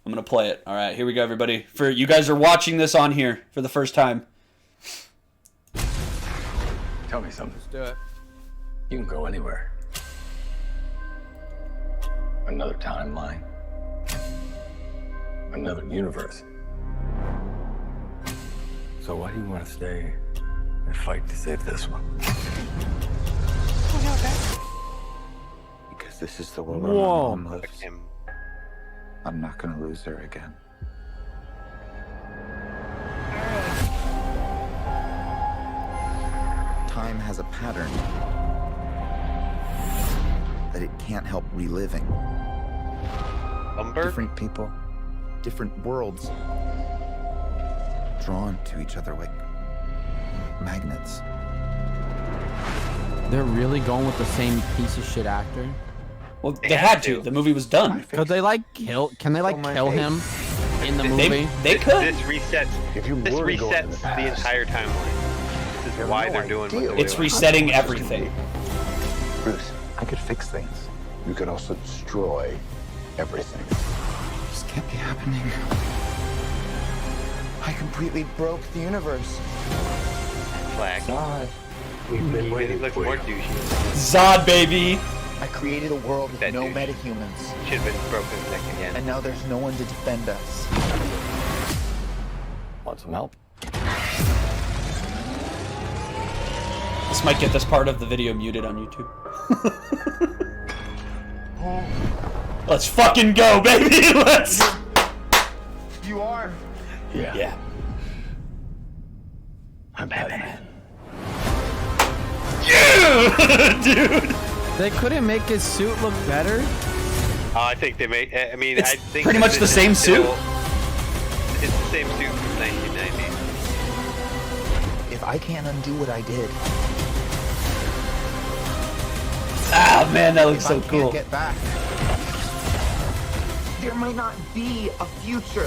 I'm going to play it. All right, here we go, everybody. For you guys are watching this on here for the first time. Tell me something. Let's do it. You can go anywhere. Another timeline. Another universe. So why do you want to stay and fight to save this one? Because this is the world where Whoa. my mom lives. I'm not gonna lose her again. Time has a pattern that it can't help reliving. Different people, different worlds, drawn to each other like magnets. They're really going with the same piece of shit actor? Well, they had to. The movie was done. Could they like kill? Can they like kill him in the movie? They could. This resets. If you This were to go into resets the past, the entire timeline. This is why they're doing what they're doing. It's resetting everything. Bruce, I could fix things. You could also destroy everything. This can't be happening. I completely broke the universe. Flag. We've been He waiting looks for more you. douchey. Zod, baby. I created a world with That no douche. metahumans, Should have been broken his neck again. and now there's no one to defend us. Want some help? This might get this part of the video muted on YouTube. Let's fucking go, baby. Let's. You are? Yeah. I'm Batman. Yeah, dude. They couldn't make his suit look better? I think they made. I mean, It's I think pretty that much the this is same suit. still- It's the same suit from 1990. If I can't undo what I did, Ah, man, that looks if so I can't cool. get back, there might not be a future.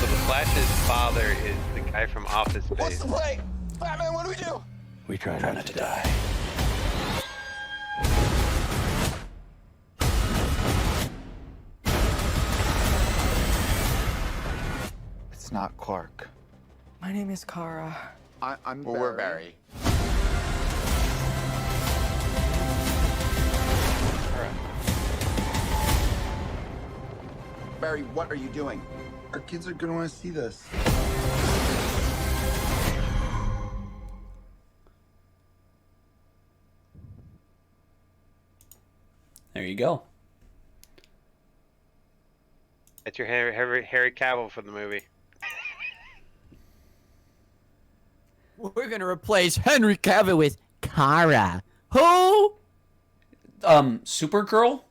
So the Flash's father is the guy from Office Space. play? Batman, what do we do? We try not to die. It's not Clark. My name is Kara. I'm Barry. We're Barry. Barry, what are you doing? Our kids are gonna want to see this. There you go. That's your Harry Cavill for the movie. We're gonna replace Henry Cavill with Kara. Who? Supergirl?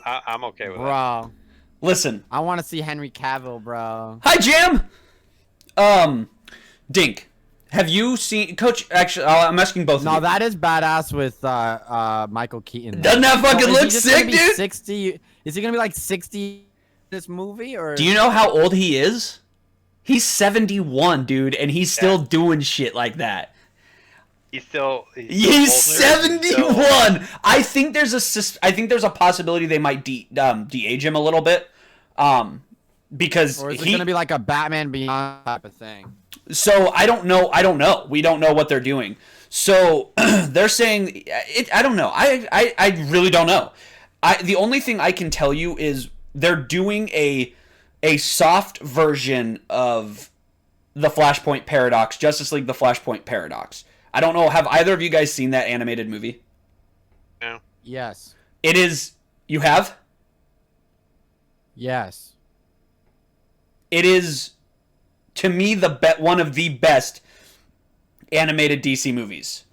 I'm okay with that. Bro, Listen. I want to see Henry Cavill, bro. Hi, Jam. Dink, have you seen Coach? Actually, I'm asking both. No, of you. that is badass with Michael Keaton. Doesn't that fucking Is he look just gonna sick, be dude? 60? Is he gonna be like 60 in this movie, or? Do you know how old he is? He's 71, dude, and he's still doing shit like that. He's still. He's still older, 71. I think there's a possibility they might de-age him a little bit, because Or is it gonna be like a Batman Beyond type of thing? So I don't know. We don't know what they're doing. So they're saying it. I don't know. I really don't know. The only thing I can tell you is they're doing a soft version of the Flashpoint Paradox, Justice League: The Flashpoint Paradox. I don't know. Have either of you guys seen that animated movie? No. Yes. It is. You have? Yes. It is, to me, one of the best animated DC movies.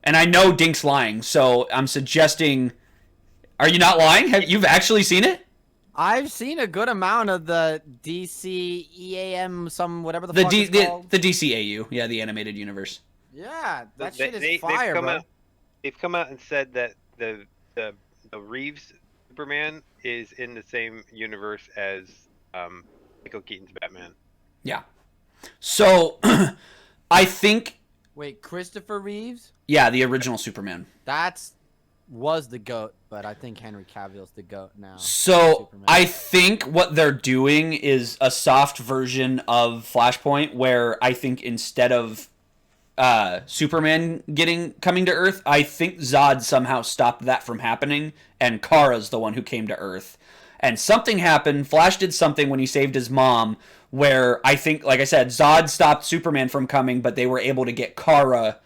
And I know Dink's lying, so I'm suggesting. Are you not lying? You've actually seen it? I've seen a good amount of the DC EAM, whatever the fuck it's called. The DCAU, yeah, the animated universe. Yeah, that shit is They've fire, come bro. out. They've come out and said that the Reeves Superman is in the same universe as Michael Keaton's Batman. Yeah. So, I think, Wait, Christopher Reeves? yeah, the original Superman. That's was the GOAT, but I think Henry Cavill's the GOAT now. So Superman. I think what they're doing is a soft version of Flashpoint, where I think instead of Superman coming to Earth, I think Zod somehow stopped that from happening, and Kara's the one who came to Earth. And something happened. Flash did something when he saved his mom, where I think, like I said, Zod stopped Superman from coming, but they were able to get Kara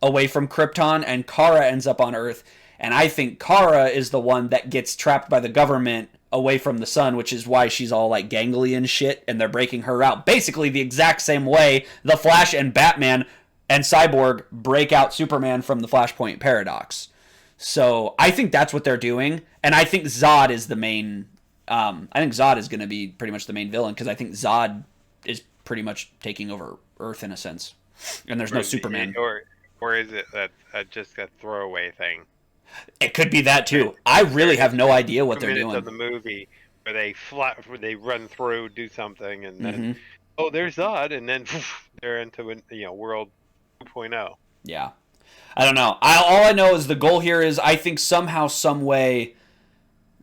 away from Krypton, and Kara ends up on Earth. And I think Kara is the one that gets trapped by the government away from the sun, which is why she's all like gangly and shit, and they're breaking her out. Basically the exact same way the Flash and Batman and Cyborg break out Superman from the Flashpoint paradox. So I think that's what they're doing, and I think Zod is the main... I think Zod is going to be pretty much the main villain, because I think Zod is pretty much taking over Earth in a sense, and there's no Superman. Or is it just a throwaway thing? It could be that too. I really have no idea what they're doing. Of the movie where they run through, do something, and then oh, there's Zod, and then they're into world 2.0. Yeah, I don't know. All I know is the goal here is I think somehow, some way,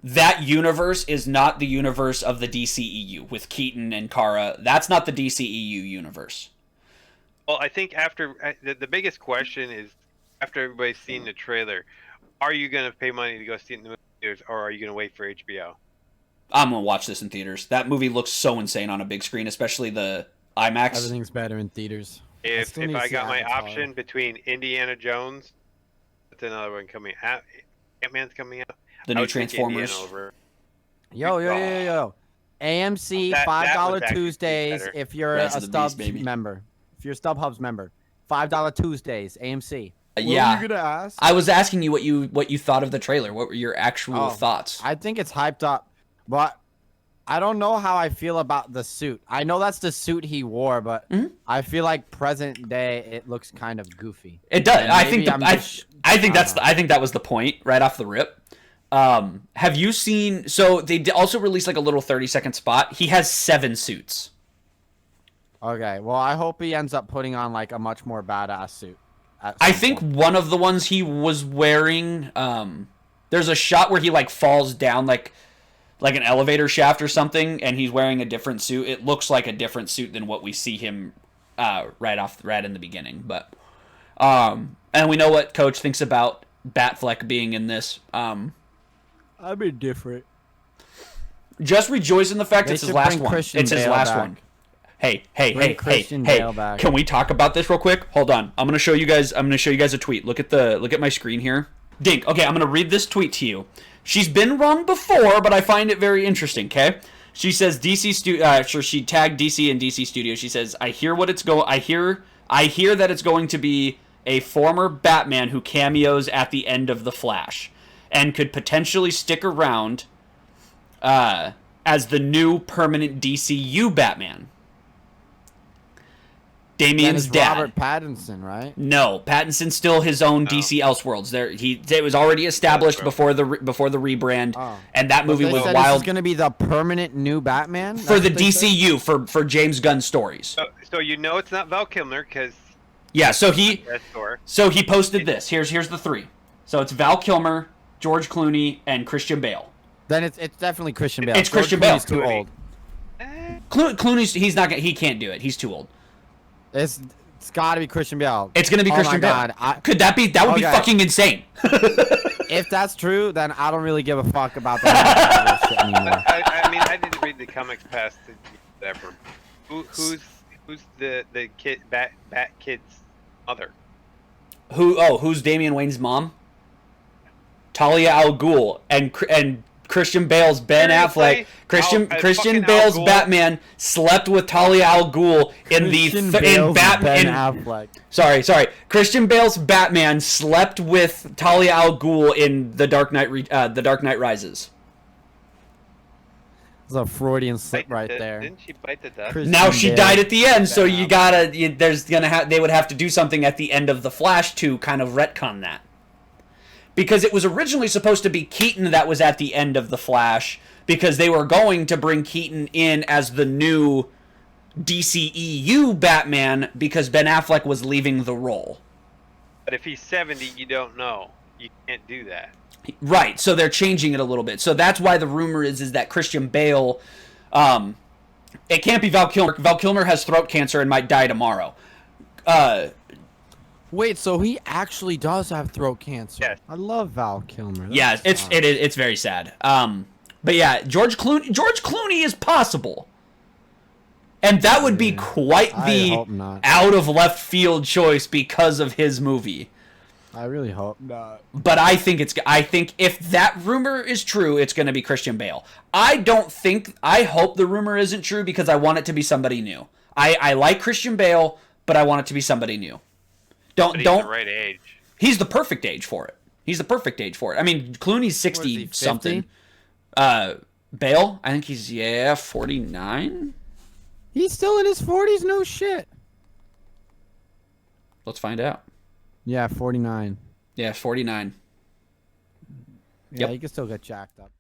that universe is not the universe of the DCEU with Keaton and Kara. That's not the DCEU universe. Well, I think after the biggest question is, after everybody's seen the trailer, are you going to pay money to go see it in the movie theaters, or are you going to wait for HBO? I'm going to watch this in theaters. That movie looks so insane on a big screen, especially the IMAX. Everything's better in theaters. If I got my option between Indiana Jones, that's another one coming out, Ant-Man's coming out, the new Transformers. Yo. AMC $5 Tuesdays if you're a Stubs member. If you're a StubHub's member, $5 Tuesdays, AMC. Yeah. What were you gonna ask? I was asking you what you thought of the trailer. What were your actual thoughts? I think it's hyped up, but I don't know how I feel about the suit. I know that's the suit he wore, but I feel like present day it looks kind of goofy. It does. I think that was the point right off the rip. Have you seen? So they also released like a little 30-second spot. He has 7 suits. Okay, well, I hope he ends up putting on like a much more badass suit. I think one of the ones he was wearing, there's a shot where he like falls down like an elevator shaft or something, and he's wearing a different suit. It looks like a different suit than what we see him right in the beginning. But and we know what Coach thinks about Batfleck being in this. I'd be different. Just rejoice in the fact it's his last one. It's his last one. Hey! Can we talk about this real quick? Hold on. I'm gonna show you guys a tweet. Look at my screen here. Dink. Okay, I'm gonna read this tweet to you. She's been wrong before, but I find it very interesting. Okay, she says she tagged DC and DC Studios. She says, I hear that it's going to be a former Batman who cameos at the end of The Flash, and could potentially stick around as the new permanent DCU Batman. Damian's dad. Robert Pattinson, right? No, Pattinson's still his own DC Elseworlds. It was already established before the rebrand, and that movie was wild. It's going to be the permanent new Batman for the DCU for James Gunn stories. So it's not Val Kilmer because So he posted this. Here's the 3. So it's Val Kilmer, George Clooney, and Christian Bale. Then it's definitely Christian Bale. It's Christian Bale. Clooney's too old. Clooney's he can't do it. He's too old. It's got to be Christian Bale. It's going to be Christian Bale. Could that be? That would be fucking insane. If that's true, then I don't really give a fuck about that shit anymore. I mean, I didn't read the comics past whatever. Who's the kid Bat kid's mother? Who's Damian Wayne's mom? Talia al Ghul and Christian Bale's Ben Affleck. Christian Bale's Batman slept with Talia al Ghul in Batman. Sorry. Christian Bale's Batman slept with Talia al Ghul in The Dark Knight Rises. It's a Freudian slip right there. Didn't she bite the dust? Now she died at the end, so they would have to do something at the end of The Flash to kind of retcon that. Because it was originally supposed to be Keaton that was at the end of The Flash, because they were going to bring Keaton in as the new DCEU Batman because Ben Affleck was leaving the role. But if he's 70, you don't know. You can't do that. Right. So they're changing it a little bit. So that's why the rumor is that Christian Bale, it can't be Val Kilmer. Val Kilmer has throat cancer and might die tomorrow. Wait, so he actually does have throat cancer? Yes. I love Val Kilmer. Yeah, it's very sad. But yeah, George Clooney is possible. And that would be quite I the hope not. out of left field choice because of his movie. I really hope not. But I think if that rumor is true, it's going to be Christian Bale. I hope the rumor isn't true because I want it to be somebody new. I like Christian Bale, but I want it to be somebody new. But he's the right age. He's the perfect age for it. I mean, Clooney's 60 something. Bale, I think he's 49. He's still in his 40s? No shit. Let's find out. Yeah, 49. Yeah, 49. Yeah, Yep. he can still get jacked up.